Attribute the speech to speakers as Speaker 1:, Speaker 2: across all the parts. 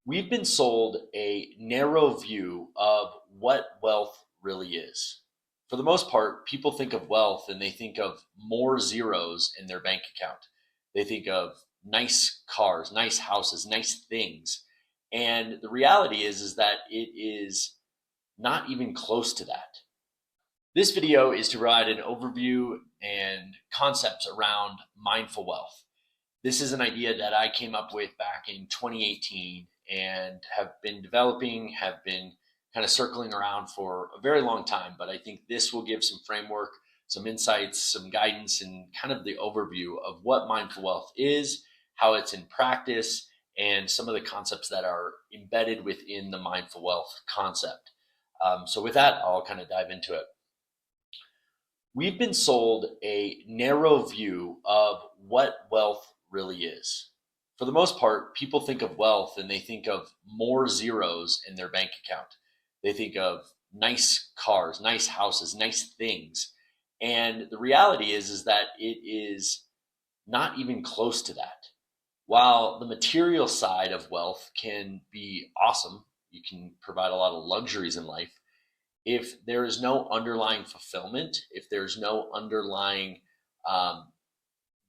Speaker 1: We've been sold a narrow view of what wealth really is. For the most part, people think of wealth and they think of more zeros in their bank account. They think of nice cars, nice houses, nice things. And the reality is that it is not even close to that. This video is to provide an overview and concepts around mindful wealth. This is an idea that I came up with back in 2018 and have been developing, have been kind of circling around for a very long time. But I think this will give some framework, some insights, some guidance, and kind of the overview of what mindful wealth is, how it's in practice, and some of the concepts that are embedded within the mindful wealth concept. So with that, I'll kind of dive into it. We've been sold a narrow view of what wealth really is. For the most part, people think of wealth and they think of more zeros in their bank account. They think of nice cars, nice houses, nice things. And the reality is that it is not even close to that. While the material side of wealth can be awesome, you can provide a lot of luxuries in life. If there is no underlying fulfillment, if there's no underlying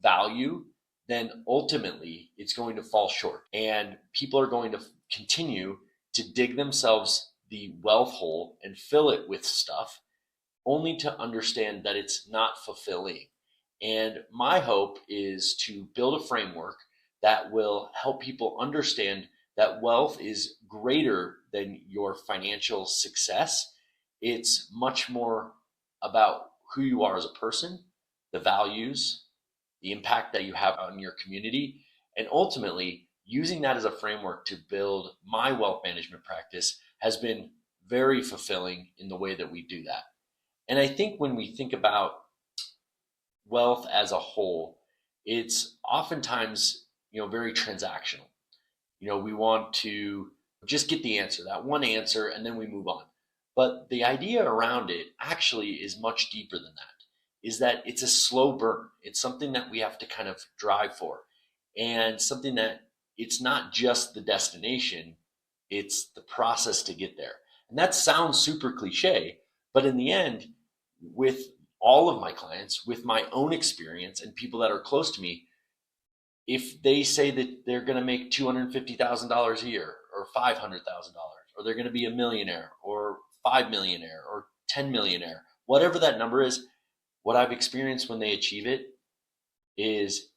Speaker 1: value, then ultimately it's going to fall short. And people are going to continue to dig themselves the wealth hole and fill it with stuff, only to understand that it's not fulfilling. And my hope is to build a framework that will help people understand that wealth is greater than your financial success. It's much more about who you are as a person, the values, the impact that you have on your community, and ultimately using that as a framework to build my wealth management practice has been very fulfilling in the way that we do that. And I think when we think about wealth as a whole, it's oftentimes, very transactional. We want to just get the answer, that one answer, and then we move on. But the idea around it actually is much deeper than that, is that it's a slow burn. It's something that we have to kind of drive for, and something that it's not just the destination, it's the process to get there. And that sounds super cliche, but in the end, with all of my clients, with my own experience and people that are close to me, if they say that they're going to make $250,000 a year or $500,000, or they're going to be a millionaire or 5 millionaire or 10 millionaire, whatever that number is, what I've experienced when they achieve it is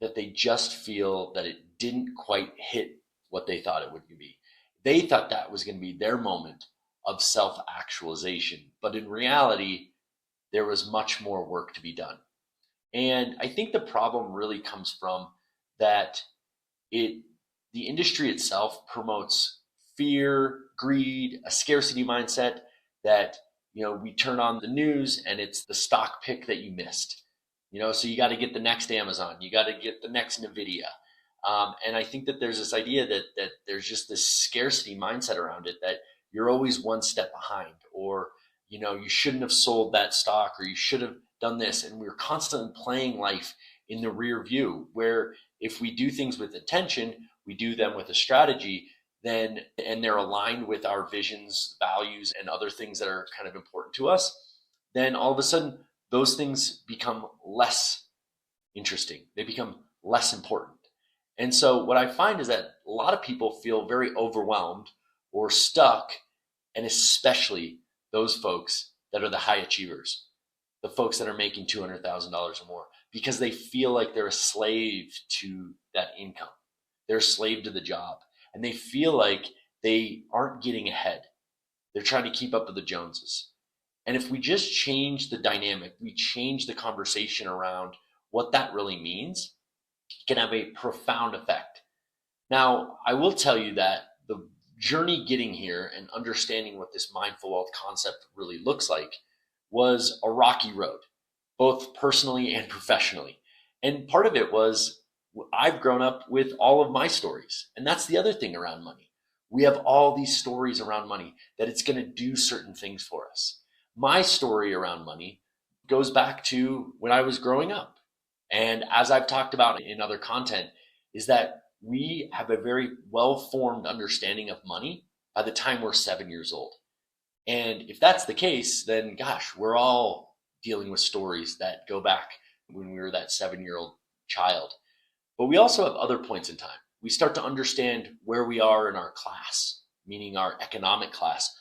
Speaker 1: that they just feel that it didn't quite hit what they thought it would be. They thought that was going to be their moment of self-actualization, but in reality, there was much more work to be done. And I think the problem really comes from that the industry itself promotes fear, greed, a scarcity mindset that, we turn on the news and it's the stock pick that you missed. So you got to get the next Amazon, you got to get the next Nvidia. And I think that there's this idea that there's just this scarcity mindset around it, that you're always one step behind, or, you shouldn't have sold that stock, or you should have done this. And we're constantly playing life in the rear view, where if we do things with intention, we do them with a strategy, and they're aligned with our visions, values, and other things that are kind of important to us, then all of a sudden those things become less interesting. They become less important. And so what I find is that a lot of people feel very overwhelmed or stuck, and especially those folks that are the high achievers, the folks that are making $200,000 or more, because they feel like they're a slave to that income. They're a slave to the job, and they feel like they aren't getting ahead. They're trying to keep up with the Joneses. And if we just change the dynamic, we change the conversation around what that really means, it can have a profound effect. Now, I will tell you that the journey getting here and understanding what this mindful wealth concept really looks like was a rocky road, both personally and professionally. And part of it was I've grown up with all of my stories. And that's the other thing around money. We have all these stories around money, that it's going to do certain things for us. My story around money goes back to when I was growing up. And as I've talked about in other content, is that we have a very well-formed understanding of money by the time we're 7 years old. And if that's the case, then gosh, we're all dealing with stories that go back when we were that 7 year old child. But we also have other points in time. We start to understand where we are in our class, meaning our economic class,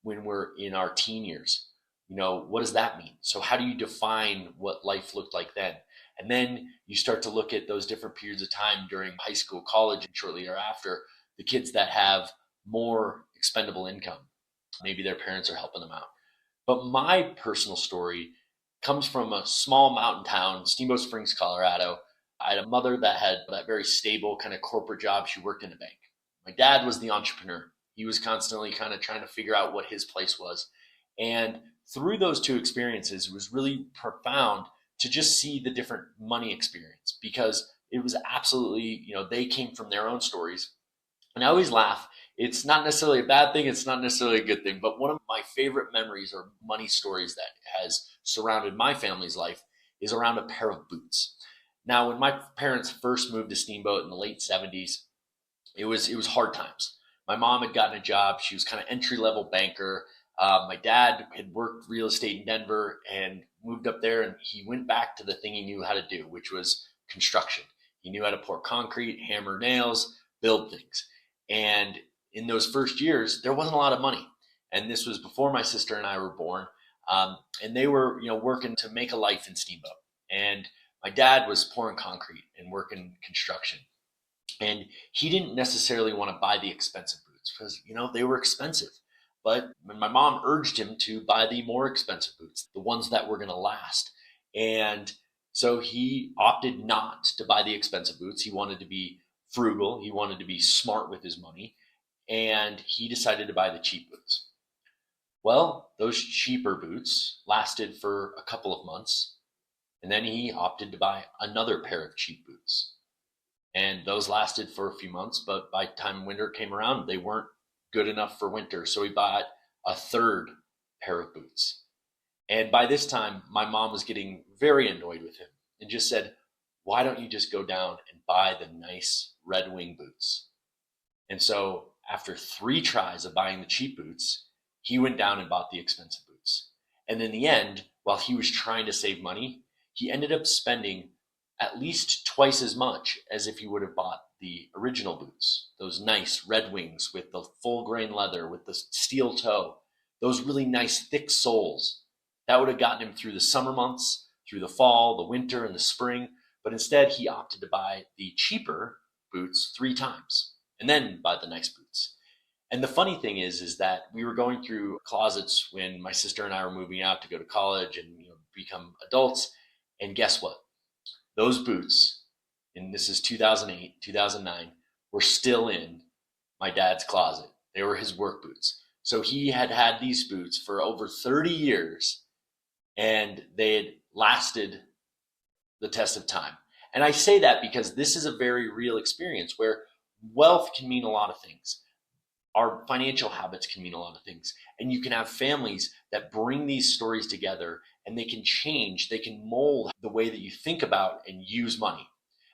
Speaker 1: when we're in our teen years. What does that mean? So, how do you define what life looked like then? And then you start to look at those different periods of time during high school, college, and shortly thereafter, the kids that have more expendable income. Maybe their parents are helping them out. But my personal story comes from a small mountain town, Steamboat Springs, Colorado. I had a mother that had that very stable kind of corporate job. She worked in a bank. My dad was the entrepreneur. He was constantly kind of trying to figure out what his place was. And through those two experiences, it was really profound to just see the different money experience, because it was absolutely, they came from their own stories. And I always laugh. It's not necessarily a bad thing. It's not necessarily a good thing. But one of my favorite memories or money stories that has surrounded my family's life is around a pair of boots. Now, when my parents first moved to Steamboat in the late 70s, it was hard times. My mom had gotten a job. She was kind of entry level banker. My dad had worked real estate in Denver and moved up there, and he went back to the thing he knew how to do, which was construction. He knew how to pour concrete, hammer nails, build things. And in those first years, there wasn't a lot of money. And this was before my sister and I were born. And they were, working to make a life in Steamboat. And my dad was pouring concrete and working construction. And he didn't necessarily want to buy the expensive boots because, they were expensive. But my mom urged him to buy the more expensive boots, the ones that were going to last. And so he opted not to buy the expensive boots. He wanted to be frugal. He wanted to be smart with his money. And he decided to buy the cheap boots. Well, those cheaper boots lasted for a couple of months. And then he opted to buy another pair of cheap boots. And those lasted for a few months, but by the time winter came around, they weren't good enough for winter. So he bought a third pair of boots. And by this time, my mom was getting very annoyed with him and just said, why don't you just go down and buy the nice Red Wing boots? And so after 3 tries of buying the cheap boots, he went down and bought the expensive boots. And in the end, while he was trying to save money, he ended up spending at least twice as much as if he would have bought the original boots, those nice Red Wings with the full grain leather, with the steel toe, those really nice thick soles. That would have gotten him through the summer months, through the fall, the winter, and the spring. But instead, he opted to buy the cheaper boots 3 times and then buy the nice boots. And the funny thing is that we were going through closets when my sister and I were moving out to go to college and become adults. And guess what? Those boots, and this is 2008, 2009, were still in my dad's closet. They were his work boots. So he had had these boots for over 30 years, and they had lasted the test of time. And I say that because this is a very real experience where wealth can mean a lot of things. Our financial habits can mean a lot of things. And you can have families that bring these stories together, and they can change, they can mold the way that you think about and use money.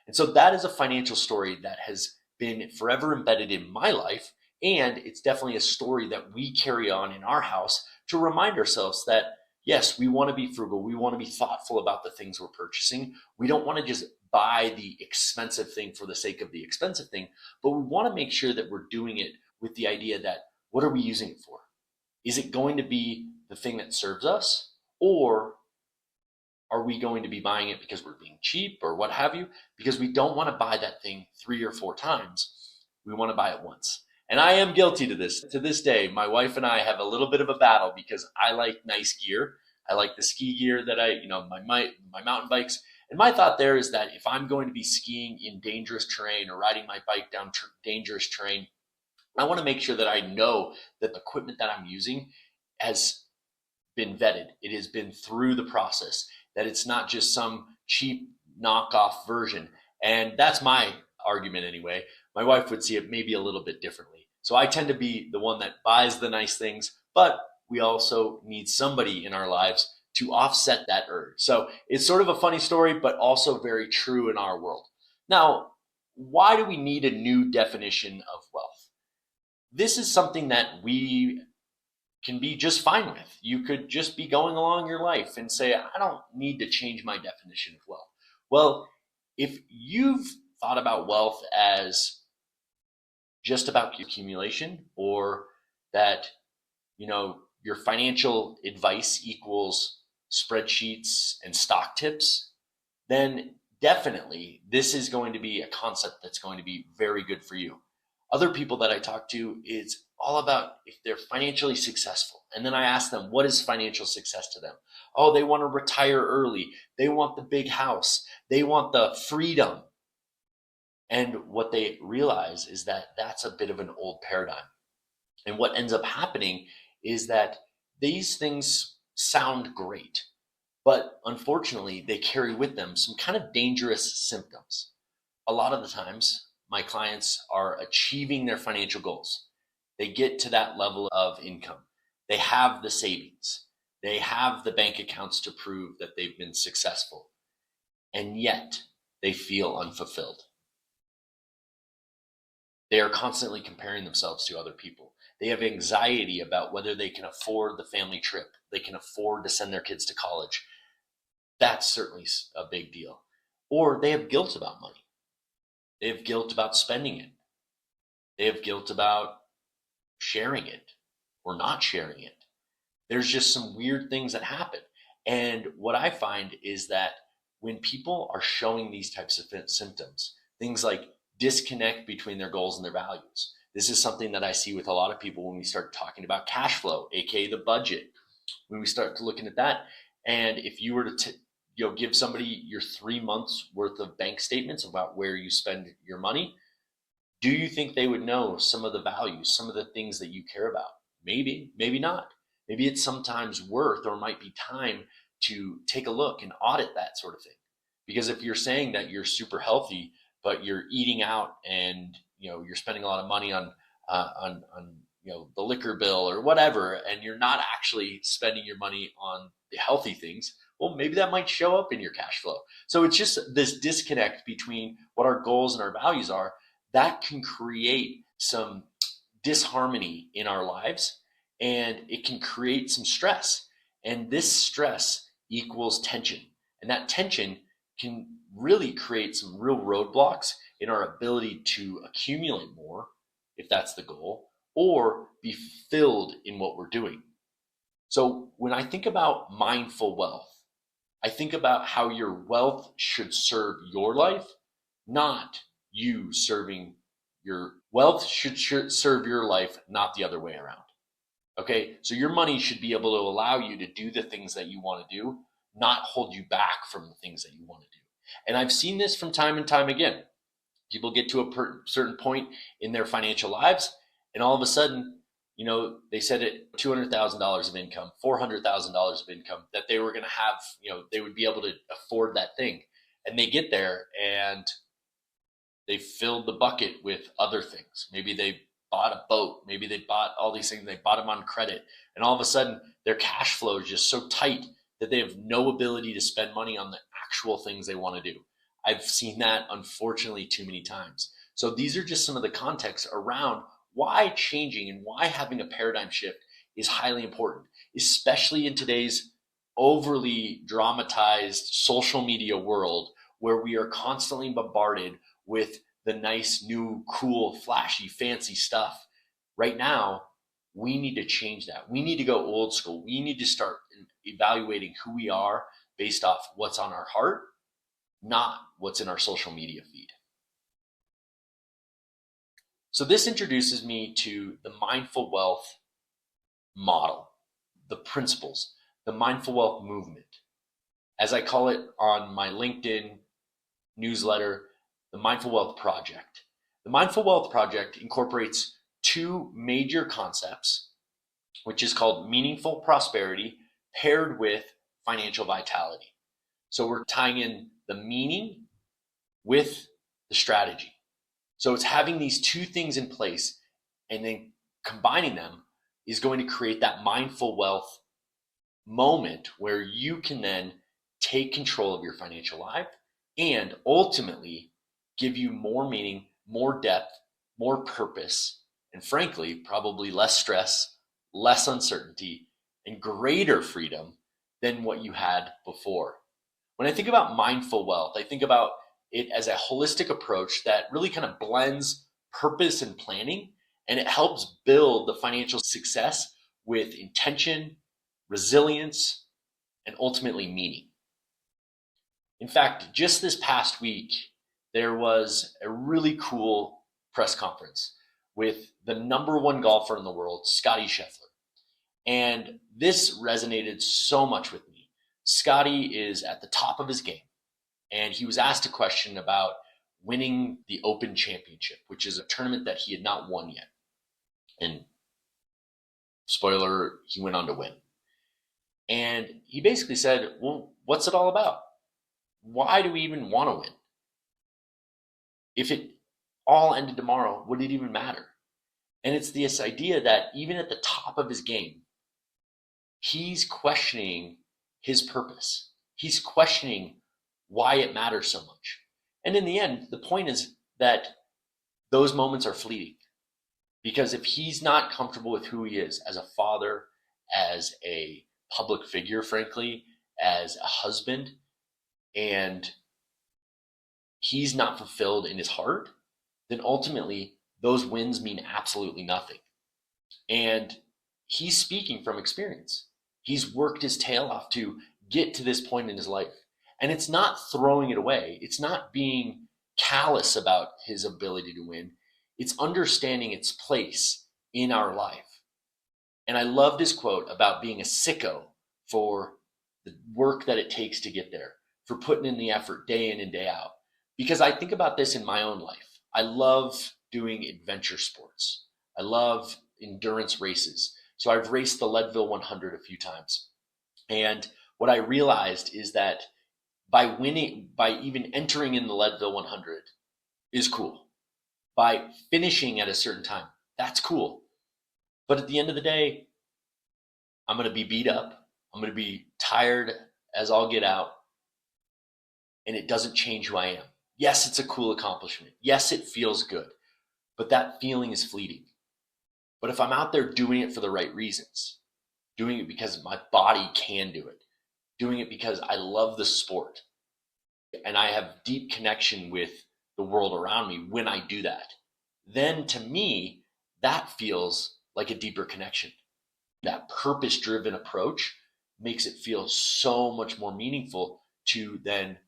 Speaker 1: And so that is a financial story that has been forever embedded in my life. And it's definitely a story that we carry on in our house to remind ourselves that, yes, we want to be frugal. We want to be thoughtful about the things we're purchasing. We don't want to just buy the expensive thing for the sake of the expensive thing, but we want to make sure that we're doing it with the idea that, what are we using it for? Is it going to be the thing that serves us? Or are we going to be buying it because we're being cheap or what have you? Because we don't want to buy that thing 3 or 4 times. We want to buy it once. And I am guilty to this. To this day, my wife and I have a little bit of a battle because I like nice gear. I like the ski gear that my mountain bikes. And my thought there is that if I'm going to be skiing in dangerous terrain or riding my bike down dangerous terrain, I want to make sure that I know that the equipment that I'm using has been vetted. It has been through the process, that it's not just some cheap knockoff version. And that's my argument anyway. My wife would see it maybe a little bit differently. So I tend to be the one that buys the nice things, but we also need somebody in our lives to offset that urge. So it's sort of a funny story, but also very true in our world. Now, why do we need a new definition of wealth? This is something that we can be just fine with. You could just be going along your life and say, I don't need to change my definition of wealth. Well, if you've thought about wealth as just about accumulation, or that, your financial advice equals spreadsheets and stock tips, then definitely this is going to be a concept that's going to be very good for you. Other people that I talk to, it's all about if they're financially successful. And then I ask them, what is financial success to them? Oh, they want to retire early. They want the big house. They want the freedom. And what they realize is that that's a bit of an old paradigm. And what ends up happening is that these things sound great, but unfortunately, they carry with them some kind of dangerous symptoms. A lot of the times, my clients are achieving their financial goals. They get to that level of income. They have the savings. They have the bank accounts to prove that they've been successful. And yet, they feel unfulfilled. They are constantly comparing themselves to other people. They have anxiety about whether they can afford the family trip, they can afford to send their kids to college. That's certainly a big deal. Or they have guilt about money. They have guilt about spending it. They have guilt about sharing it or not sharing it. There's just some weird things that happen. And what I find is that when people are showing these types of symptoms, things like disconnect between their goals and their values. This is something that I see with a lot of people when we start talking about cash flow, aka the budget. When we start looking at that, and if you were to give somebody your 3 months worth of bank statements about where you spend your money, do you think they would know some of the values, some of the things that you care about? Maybe, maybe not. Maybe it's sometimes worth or might be time to take a look and audit that sort of thing. Because if you're saying that you're super healthy, but you're eating out and you're spending a lot of money on the liquor bill or whatever, and you're not actually spending your money on the healthy things, well, maybe that might show up in your cash flow. So it's just this disconnect between what our goals and our values are that can create some disharmony in our lives, and it can create some stress. And this stress equals tension. And that tension can really create some real roadblocks in our ability to accumulate more, if that's the goal, or be filled in what we're doing. So when I think about mindful wealth, I think about how your wealth should serve your life, not you serving your wealth should serve your life, not the other way around. Okay. So your money should be able to allow you to do the things that you want to do, not hold you back from the things that you want to do. And I've seen this from time and time again. People get to a certain point in their financial lives, and all of a sudden, they said it $200,000 of income, $400,000 of income, that they were going to have, they would be able to afford that thing. And they get there and they filled the bucket with other things. Maybe they bought a boat. Maybe they bought all these things. They bought them on credit. And all of a sudden, their cash flow is just so tight that they have no ability to spend money on the actual things they want to do. I've seen that, unfortunately, too many times. So these are just some of the context around why changing and why having a paradigm shift is highly important, especially in today's overly dramatized social media world where we are constantly bombarded with the nice, new, cool, flashy, fancy stuff. Right now, we need to change that. We need to go old school. We need to start evaluating who we are based off what's on our heart, not what's in our social media feed. So this introduces me to the mindful wealth model, the principles, the mindful wealth movement. As I call it on my LinkedIn newsletter, the Mindful Wealth Project. The Mindful Wealth Project incorporates two major concepts, which is called meaningful prosperity paired with financial vitality. So we're tying in the meaning with the strategy. So it's having these two things in place and then combining them is going to create that mindful wealth moment where you can then take control of your financial life and ultimately give you more meaning, more depth, more purpose, and frankly, probably less stress, less uncertainty, and greater freedom than what you had before. When I think about mindful wealth, I think about it as a holistic approach that really kind of blends purpose and planning, and it helps build the financial success with intention, resilience, and ultimately meaning. In fact, just this past week, there was a really cool press conference with the number one golfer in the world, Scottie Scheffler. And this resonated so much with me. Scottie is at the top of his game, and he was asked a question about winning the Open Championship, which is a tournament that he had not won yet. And spoiler, he went on to win. And he basically said, well, what's it all about? Why do we even want to win? If it all ended tomorrow, would it even matter? And it's this idea that even at the top of his game, he's questioning his purpose. He's questioning why it matters so much. And in the end, the point is that those moments are fleeting. Because if he's not comfortable with who he is as a father, as a public figure, frankly, as a husband, and he's not fulfilled in his heart, then ultimately those wins mean absolutely nothing. And he's speaking from experience. He's worked his tail off to get to this point in his life. And it's not throwing it away. It's not being callous about his ability to win. It's understanding its place in our life. And I loved his quote about being a sicko for the work that it takes to get there, for putting in the effort day in and day out. Because I think about this in my own life. I love doing adventure sports. I love endurance races. So I've raced the Leadville 100 a few times. And what I realized is that by winning, by even entering in the Leadville 100 is cool. By finishing at a certain time, that's cool. But at the end of the day, I'm going to be beat up. I'm going to be tired as all get out. And it doesn't change who I am. Yes, it's a cool accomplishment. Yes, it feels good. But that feeling is fleeting. But if I'm out there doing it for the right reasons, doing it because my body can do it, doing it because I love the sport, and I have deep connection with the world around me when I do that, then to me, that feels like a deeper connection. That purpose-driven approach makes it feel so much more meaningful to then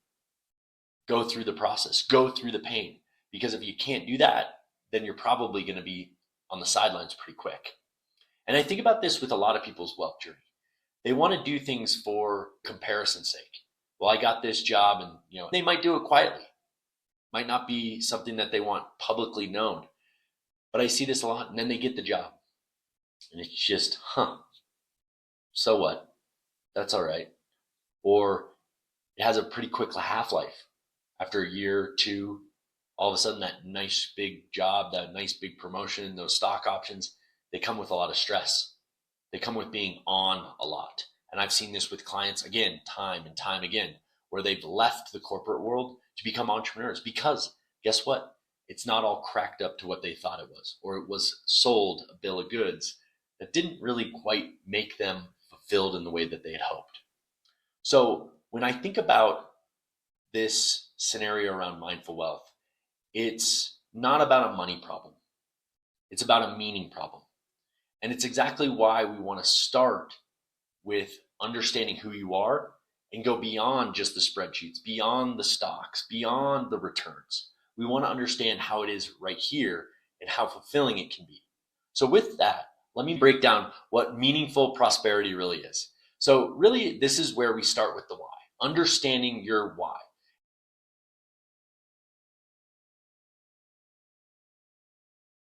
Speaker 1: go through the process, go through the pain. Because if you can't do that, then you're probably going to be on the sidelines pretty quick. And I think about this with a lot of people's wealth journey. They want to do things for comparison's sake. Well, I got this job, and they might do it quietly. Might not be something that they want publicly known. But I see this a lot, and then they get the job. And it's just, so what? That's all right. Or it has a pretty quick half-life. After a year or two, all of a sudden that nice big job, that nice big promotion, those stock options, they come with a lot of stress. They come with being on a lot. And I've seen this with clients, again, time and time again, where they've left the corporate world to become entrepreneurs because guess what? It's not all cracked up to what they thought it was, or it was sold a bill of goods that didn't really quite make them fulfilled in the way that they had hoped. So when I think about this scenario around mindful wealth, it's not about a money problem. It's about a meaning problem. And it's exactly why we want to start with understanding who you are and go beyond just the spreadsheets, beyond the stocks, beyond the returns. We want to understand how it is right here and how fulfilling it can be. So with that, let me break down what meaningful prosperity really is. So really, this is where we start with the why, understanding your why.